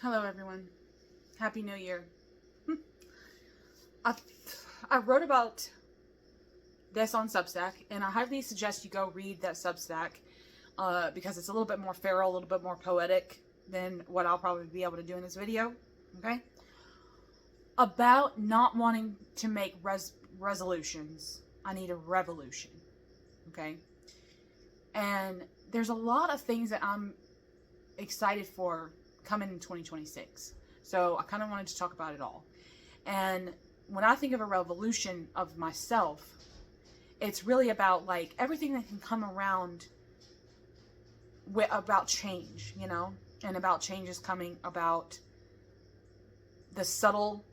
Hello everyone. Happy New Year. I wrote about this on Substack, and I highly suggest you go read that Substack because it's a little bit more feral, a little bit more poetic than what I'll probably be able to do in this video. Okay? About not wanting to make resolutions. I need a revolution. Okay? And there's a lot of things that I'm excited for coming in 2026. So I kind of wanted to talk about it all. And when I think of a revolution of myself, it's really about like everything that can come around about change, you know, and about changes coming about the subtle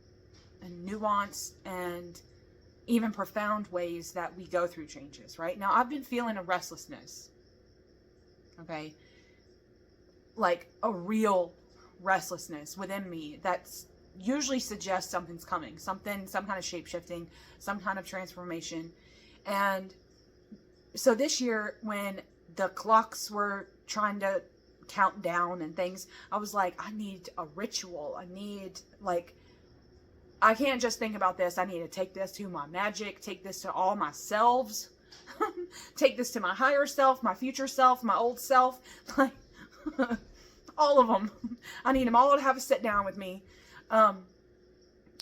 and nuanced and even profound ways that we go through changes, right? Now, I've been feeling a restlessness, okay? Like a real restlessness within me that's usually suggests something's coming, some kind of shape-shifting, some kind of transformation. And so this year, when the clocks were trying to count down and things, I was like, I need a ritual. I need, like, I can't just think about this. I need to take this to my magic, take this to all my selves, take this to my higher self, my future self, my old self, like all of them. I need them all to have a sit down with me. And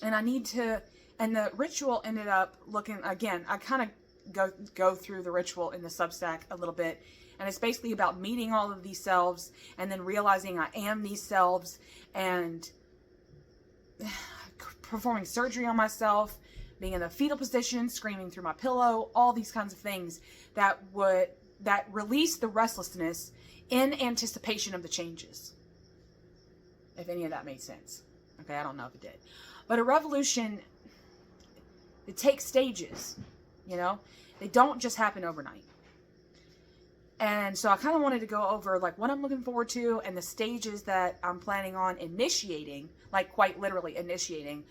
I need to, and the ritual ended up looking, again, I kind of go through the ritual in the Substack a little bit. And it's basically about meeting all of these selves and then realizing I am these selves and performing surgery on myself, being in the fetal position, screaming through my pillow, all these kinds of things that release the restlessness in anticipation of the changes. If any of that made sense. Okay, I don't know if it did. But a revolution, it takes stages, you know? They don't just happen overnight. And so I kind of wanted to go over like what I'm looking forward to and the stages that I'm planning on initiating, like quite literally initiating,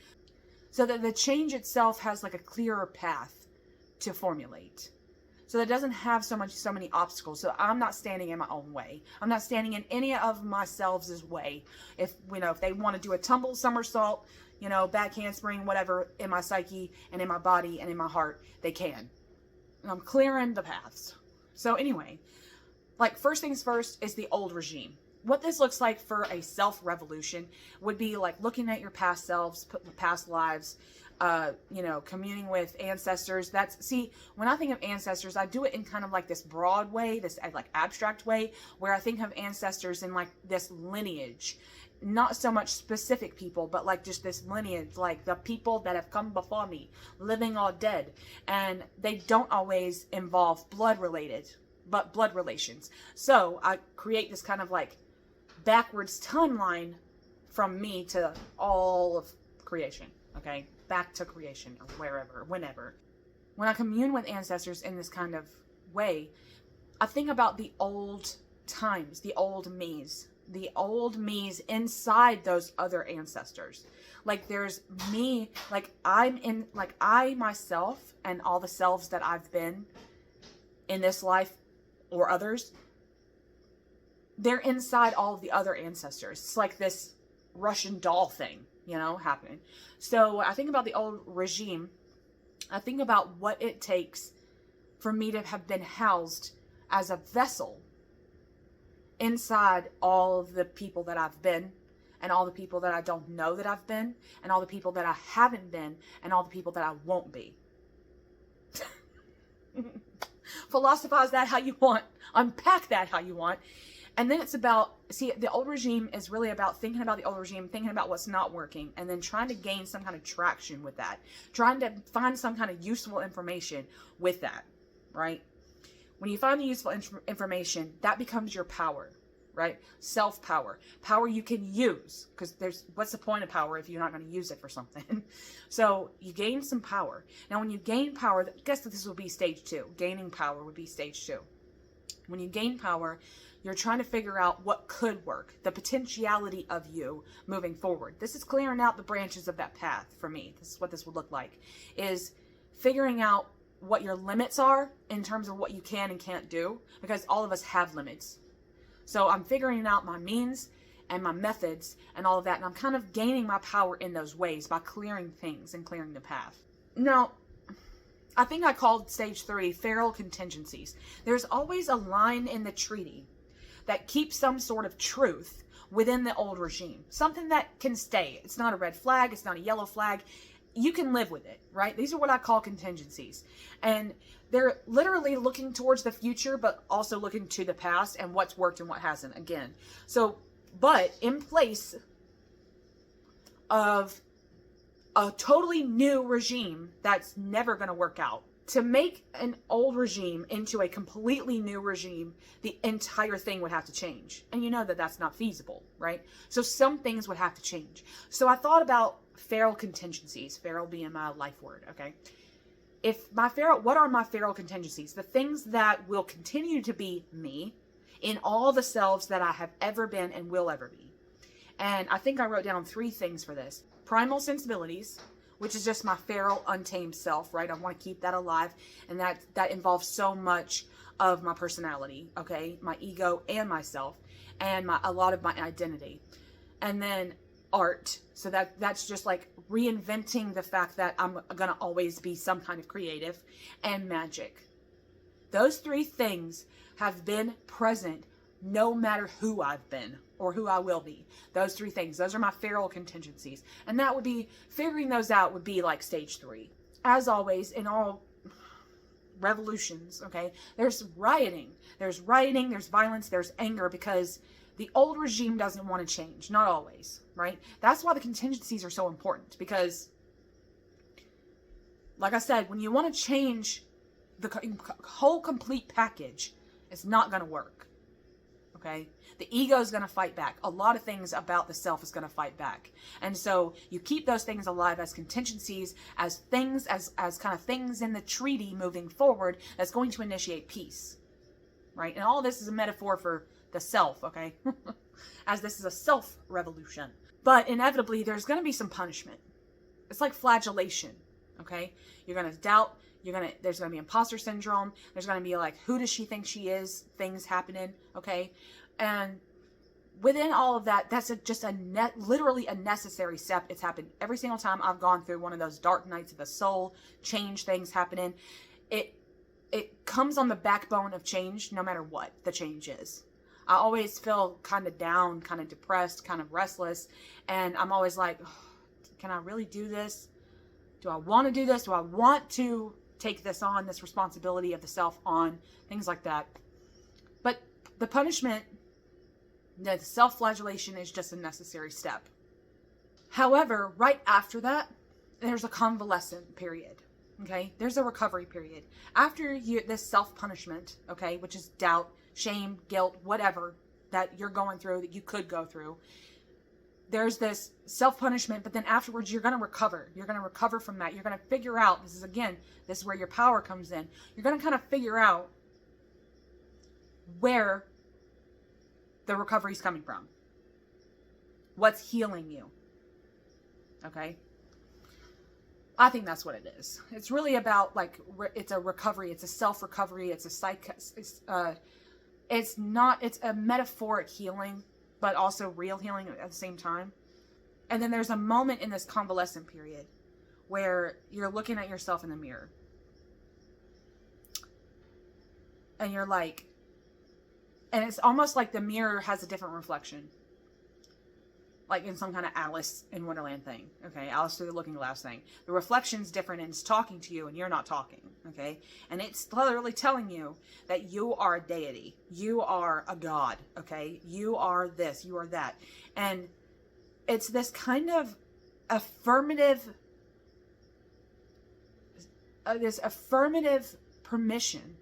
so that the change itself has like a clearer path to formulate. So that it doesn't have so many obstacles. So I'm not standing in my own way. I'm not standing in any of myself's way. If, you know, if they want to do a tumble somersault, you know, back handspring, whatever, in my psyche and in my body and in my heart, they can. And I'm clearing the paths. So anyway, like first things first is the old regime. What this looks like for a self-revolution would be like looking at your past selves, past lives, you know, communing with ancestors. See, when I think of ancestors, I do it in kind of like this broad way, this like abstract way, where I think of ancestors in like this lineage, not so much specific people, but like just this lineage, like the people that have come before me, living or dead. And they don't always involve blood related, but blood relations. So I create this kind of like backwards timeline from me to all of creation, okay? Back to creation or wherever, whenever. When I commune with ancestors in this kind of way, I think about the old times, the old me's inside those other ancestors. Like there's me, like I myself and all the selves that I've been in this life or others, they're inside all of the other ancestors. It's like this Russian doll thing, you know, happening. So I think about the old regime. I think about what it takes for me to have been housed as a vessel inside all of the people that I've been, and all the people that I don't know that I've been, and all the people that I haven't been, and all the people that I won't be. Philosophize that how you want. Unpack that how you want. And then it's about, see, the old regime is really about thinking about the old regime, thinking about what's not working, and then trying to gain some kind of traction with that. Trying to find some kind of useful information with that, right? When you find the useful information, that becomes your power, right? Self-power. Power you can use, because what's the point of power if you're not going to use it for something? So you gain some power. Now, when you gain power, I guess that this will be stage 2. Gaining power would be stage 2. When you gain power, you're trying to figure out what could work, the potentiality of you moving forward. This is clearing out the branches of that path for me. This is what this would look like, is figuring out what your limits are in terms of what you can and can't do, because all of us have limits. So I'm figuring out my means and my methods and all of that. And I'm kind of gaining my power in those ways by clearing things and clearing the path. Now, I think I called stage 3 feral contingencies. There's always a line in the treaty that keeps some sort of truth within the old regime. Something that can stay. It's not a red flag. It's not a yellow flag. You can live with it, right? These are what I call contingencies. And they're literally looking towards the future, but also looking to the past and what's worked and what hasn't, again. So, but in place of a totally new regime that's never going to work out, to make an old regime into a completely new regime, the entire thing would have to change. And you know that that's not feasible, right? So some things would have to change. So I thought about feral contingencies, feral being my life word, okay? What are my feral contingencies? The things that will continue to be me in all the selves that I have ever been and will ever be. And I think I wrote down 3 things for this. Primal sensibilities, which is just my feral, untamed self, right? I want to keep that alive. And that involves so much of my personality, okay? My ego and myself, and a lot of my identity. And then art. So that's just like reinventing the fact that I'm going to always be some kind of creative, and magic. Those 3 things have been present no matter who I've been or who I will be. Those 3 things, those are my feral contingencies. And that would be, figuring those out would be like stage 3. As always, in all revolutions, okay, there's rioting, there's violence, there's anger, because the old regime doesn't want to change. Not always, right? That's why the contingencies are so important, because, like I said, when you want to change the whole complete package, it's not going to work, okay? The ego is going to fight back. A lot of things about the self is going to fight back. And so you keep those things alive as contingencies, as things, as kind of things in the treaty moving forward that's going to initiate peace, right? And all this is a metaphor for the self, okay? As this is a self-revolution. But inevitably, there's going to be some punishment. It's like flagellation, okay? You're going to doubt. There's going to be imposter syndrome. There's going to be like, who does she think she is? Things happening, okay? And within all of that, that's literally a necessary step. It's happened every single time I've gone through one of those dark nights of the soul, change things happening. It comes on the backbone of change, no matter what the change is. I always feel kind of down, kind of depressed, kind of restless. And I'm always like, oh, can I really do this? Do I want to do this? Do I want to take this on, this responsibility of the self on? Things like that. But the punishment, the self-flagellation, is just a necessary step. However, right after that, there's a convalescent period. Okay? There's a recovery period. After this self-punishment, okay, which is doubt, shame, guilt, whatever that you're going through, that you could go through, there's this self-punishment, but then afterwards you're going to recover. You're going to recover from that. You're going to figure out, this is where your power comes in. You're going to kind of figure out where the recovery is coming from. What's healing you. Okay? I think that's what it is. It's really about, like, it's a recovery. It's a self-recovery. It's it's a metaphoric healing, but also real healing at the same time. And then there's a moment in this convalescent period where you're looking at yourself in the mirror. And you're like, and it's almost like the mirror has a different reflection. Like in some kind of Alice in Wonderland thing. Okay, Alice through the looking glass thing. The reflection's different and it's talking to you and you're not talking. Okay, and it's literally telling you that you are a deity. You are a god. Okay, you are this, you are that. And it's this kind of affirmative, permission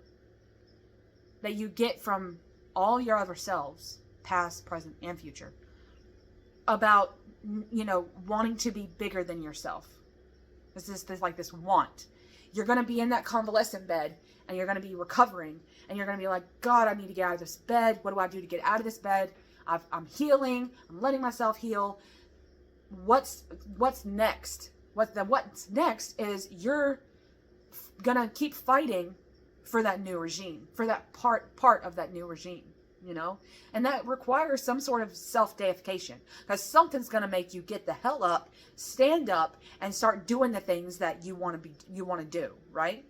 that you get from all your other selves, past, present, and future, about, wanting to be bigger than yourself. This like this want. You're going to be in that convalescent bed and you're going to be recovering and you're going to be like, God, I need to get out of this bed. What do I do to get out of this bed? I'm healing. I'm letting myself heal. What's next? What's next is you're going to keep fighting for that new regime, for that part of that new regime. you know? And that requires some sort of self-deification, because something's going to make you get the hell up, stand up, and start doing the things that you want to do, right?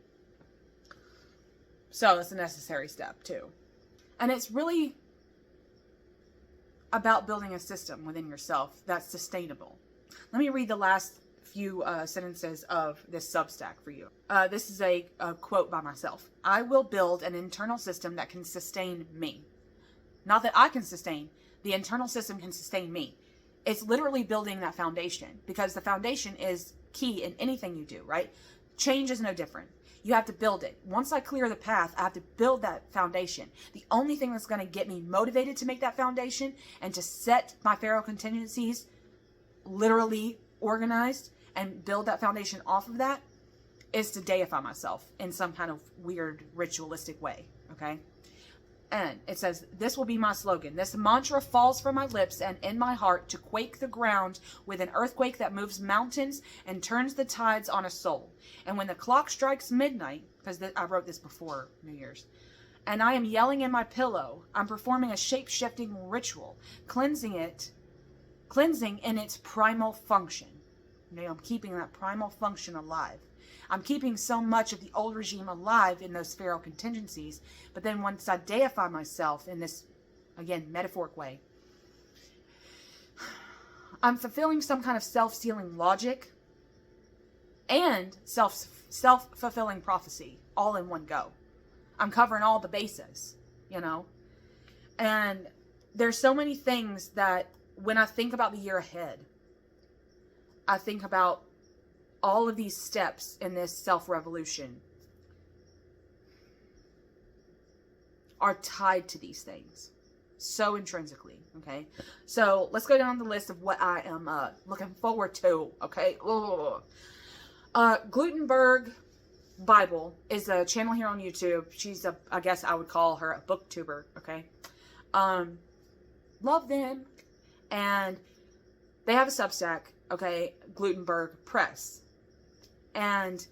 So it's a necessary step too. And it's really about building a system within yourself that's sustainable. Let me read the last few sentences of this Substack for you. This is a quote by myself. I will build an internal system that can sustain me. Not that I can sustain, the internal system can sustain me. It's literally building that foundation, because the foundation is key in anything you do, right? Change is no different. You have to build it. Once I clear the path, I have to build that foundation. The only thing that's going to get me motivated to make that foundation and to set my Pharaoh contingencies literally organized and build that foundation off of that is to deify myself in some kind of weird ritualistic way, okay? And it says, this will be my slogan. This mantra falls from my lips and in my heart to quake the ground with an earthquake that moves mountains and turns the tides on a soul. And when the clock strikes midnight, because I wrote this before New Year's, and I am yelling in my pillow, I'm performing a shape-shifting ritual, cleansing in its primal function. You know, I'm keeping that primal function alive. I'm keeping so much of the old regime alive in those Pharaoh contingencies, but then once I deify myself in this, again, metaphoric way, I'm fulfilling some kind of self-sealing logic and self-fulfilling prophecy all in one go. I'm covering all the bases, you know? And there's so many things that when I think about the year ahead, I think about all of these steps in this self-revolution are tied to these things so intrinsically, okay? So let's go down the list of what I am looking forward to, okay? GLUTENBERG Bible is a channel here on YouTube. She's I guess I would call her a booktuber, okay? Love them. And they have a Substack, okay? GLUTENBERG Press. And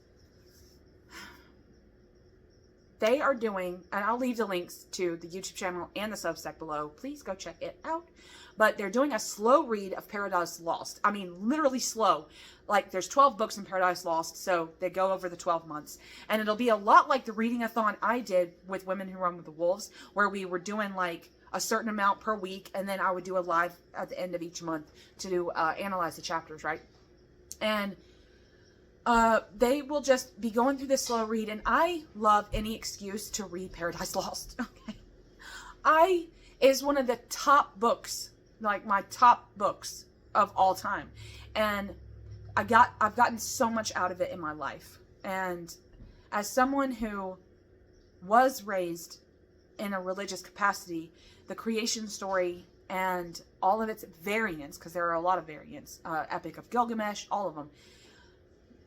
they are doing, and I'll leave the links to the YouTube channel and the Substack below. Please go check it out. But they're doing a slow read of Paradise Lost. I mean, literally slow. Like, there's 12 books in Paradise Lost, so they go over the 12 months. And it'll be a lot like the reading-a-thon I did with Women Who Run with the Wolves, where we were doing, like, a certain amount per week, and then I would do a live at the end of each month to analyze the chapters, right? And they will just be going through this slow read, and I love any excuse to read Paradise Lost, okay? Is one of the top books, like my top books of all time. And I've gotten so much out of it in my life. And as someone who was raised in a religious capacity, the creation story and all of its variants, because there are a lot of variants, Epic of Gilgamesh, all of them,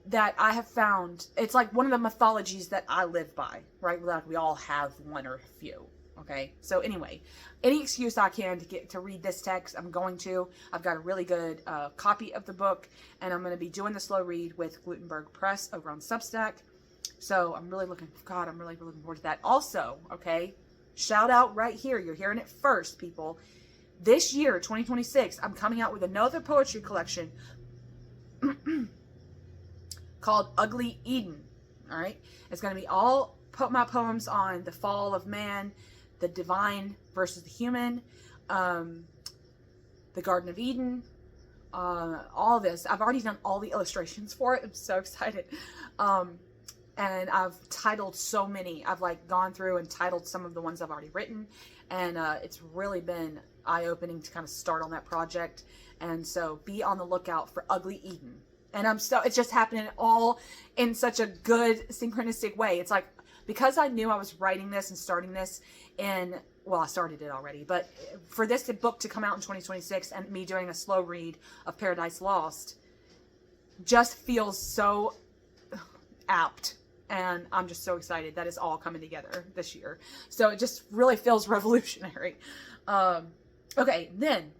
that I have found, it's like one of the mythologies that I live by, right? Like we all have one or a few, okay? So anyway, any excuse I can to read this text, I'm going to. I've got a really good copy of the book, and I'm going to be doing the slow read with GLUTENBERG Press over on Substack. So I'm really looking forward to that. Also, okay, shout out right here. You're hearing it first, people. This year, 2026, I'm coming out with another poetry collection called Ugly Eden, all right? It's going to be all my poems on the fall of man, the divine versus the human, the Garden of Eden, all this. I've already done all the illustrations for it. I'm so excited. And I've titled so many. I've like gone through and titled some of the ones I've already written, and it's really been eye-opening to kind of start on that project. And so be on the lookout for Ugly Eden. And it's just happening all in such a good synchronistic way. It's like, because I knew I was writing this and starting this well, I started it already, but for this book to come out in 2026 and me doing a slow read of Paradise Lost just feels so apt. And I'm just so excited that it's all coming together this year. So it just really feels revolutionary. Okay, then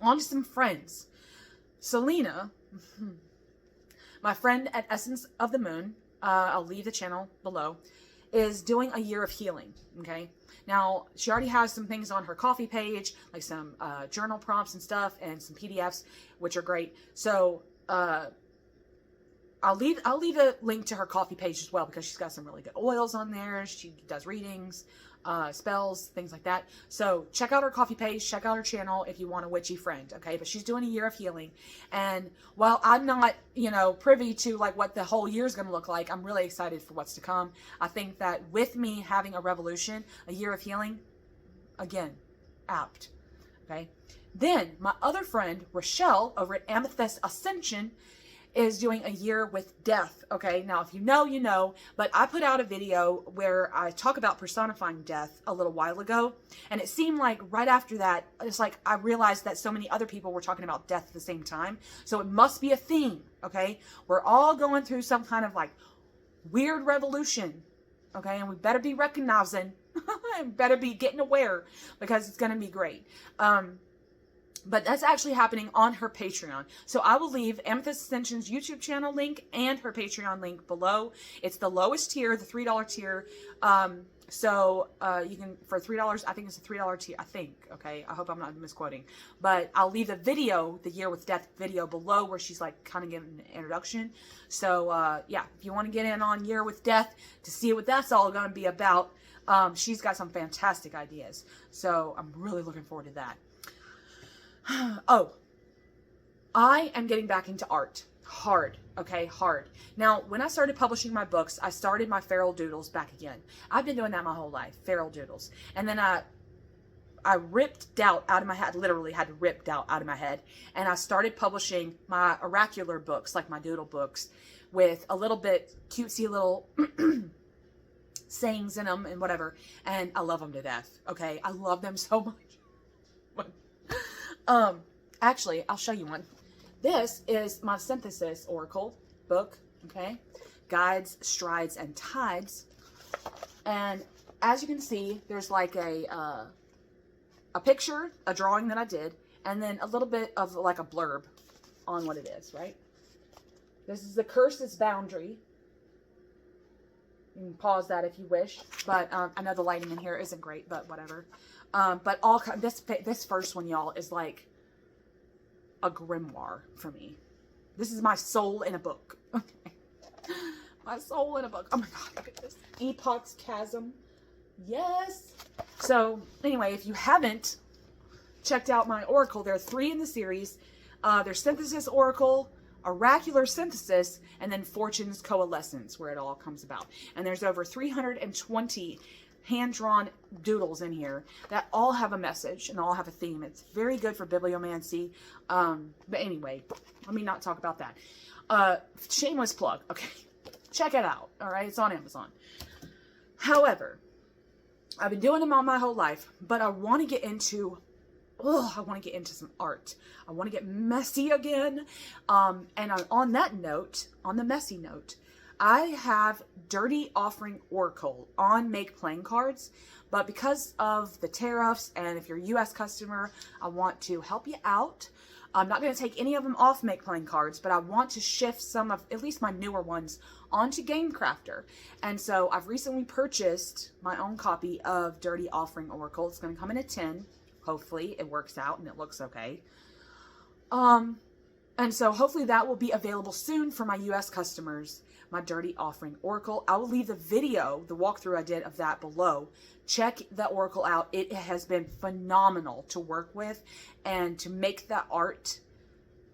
on to some friends. Celina, my friend at Essence of the Moon, I'll leave the channel below, is doing a year of healing. Okay. Now, she already has some things on her coffee page, like some journal prompts and stuff, and some PDFs, which are great. So I'll leave a link to her coffee page as well, because she's got some really good oils on there. She does readings, spells, things like that. So check out her coffee page, check out her channel if you want a witchy friend, okay? But she's doing a year of healing. And while I'm not, you know, privy to like what the whole year is going to look like, I'm really excited for what's to come. I think that with me having a revolution, a year of healing, again, apt, okay? Then my other friend, Rachele, over at Amethyst Ascension, is doing a year with death. Okay, now if you know, you know, but I put out a video where I talk about personifying death a little while ago, and it seemed like right after that, it's like I realized that so many other people were talking about death at the same time, so it must be a theme. Okay, we're all going through some kind of like weird revolution, okay, and we better be recognizing and better be getting aware, because it's going to be great. But that's actually happening on her Patreon. So I will leave Amethyst Ascension's YouTube channel link and her Patreon link below. It's the lowest tier, the $3 tier. So you can, for $3, I think it's a $3 tier, I think, okay? I hope I'm not misquoting. But I'll leave the video, the Year with Death video below, where she's like kind of giving an introduction. So yeah, if you want to get in on Year with Death to see what that's all going to be about, she's got some fantastic ideas. So I'm really looking forward to that. Oh, I am getting back into art. Hard. Okay, hard. Now, when I started publishing my books, I started my feral doodles back again. I've been doing that my whole life, feral doodles. And then I ripped doubt out of my head, literally had to rip doubt out of my head. And I started publishing my oracular books, like my doodle books, with a little bit cutesy little sayings in them and whatever. And I love them to death. Okay, I love them so much. Actually, I'll show you one. This is my synthesis oracle book, okay? Guides, strides, and tides. And as you can see, there's like a picture, a drawing that I did, and then a little bit of like a blurb on what it is, right? This is the curse's boundary. You can pause that if you wish, but I know the lighting in here isn't great, but whatever. But this first one, y'all, is like a grimoire for me. This is my soul in a book. Okay. My soul in a book. Oh my God, look at this. Epoch's Chasm. Yes. So anyway, if you haven't checked out my oracle, there are 3 in the series. There's Synthesis Oracle, Oracular Synthesis, and then Fortune's Coalescence, where it all comes about. And there's over 320 hand-drawn doodles in here that all have a message and all have a theme. It's very good for bibliomancy. But anyway, let me not talk about that. Shameless plug. Okay, check it out. All right, it's on Amazon. However, I've been doing them all my whole life, but I want to get into some art. I want to get messy again. And on that note, on the messy note, I have Dirty Offering Oracle on Make Playing Cards, but because of the tariffs and if you're a U.S. customer, I want to help you out. I'm not going to take any of them off Make Playing Cards, but I want to shift some of, at least my newer ones, onto Game Crafter. And so I've recently purchased my own copy of Dirty Offering Oracle. It's going to come in a tin. Hopefully it works out and it looks okay. And so hopefully that will be available soon for my U.S. customers, my Dirty Offering Oracle. I will leave the video, the walkthrough I did of that below. Check the Oracle out. It has been phenomenal to work with, and to make that art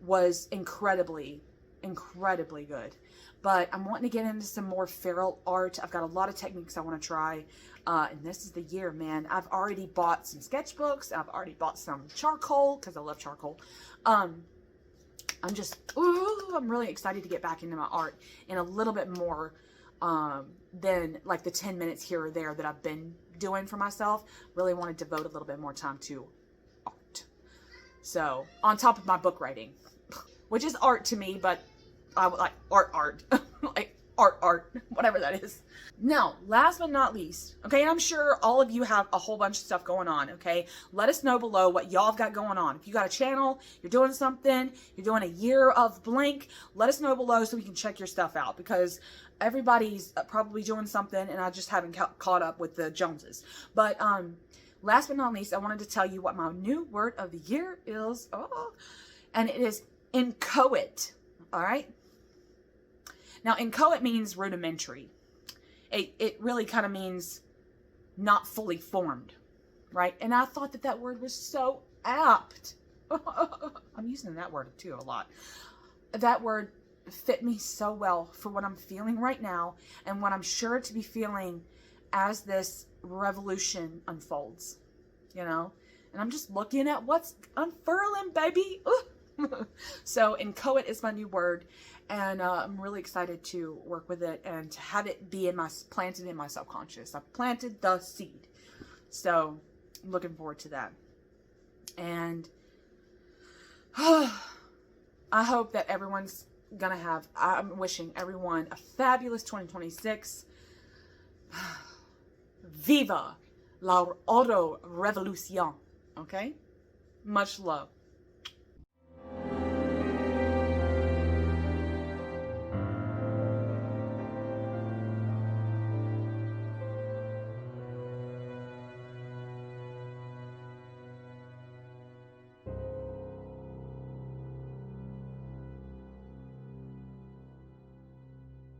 was incredibly, incredibly good. But I'm wanting to get into some more feral art. I've got a lot of techniques I want to try. And this is the year, man. I've already bought some sketchbooks. I've already bought some charcoal, because I love charcoal. I'm really excited to get back into my art in a little bit more than like the 10 minutes here or there that I've been doing for myself. Really want to devote a little bit more time to art. So, on top of my book writing, which is art to me, but I like art, like art, whatever that is. Now, last but not least, okay, and I'm sure all of you have a whole bunch of stuff going on, okay? Let us know below what y'all have got going on. If you got a channel, you're doing something, you're doing a year of blank, let us know below so we can check your stuff out, because everybody's probably doing something and I just haven't caught up with the Joneses. But last but not least, I wanted to tell you what my new word of the year is. And it is inchoate, all right? Now, inchoate means rudimentary. It really kind of means not fully formed, right? And I thought that that word was so apt. I'm using that word too a lot. That word fit me so well for what I'm feeling right now and what I'm sure to be feeling as this revolution unfolds, you know? And I'm just looking at what's unfurling, baby. So inchoate is my new word, and I'm really excited to work with it and to have it be planted in my subconscious. I've planted the seed, so I'm looking forward to that. And I hope that everyone's gonna have, I'm wishing everyone a fabulous 2026. Viva la auto revolution. Okay, much love.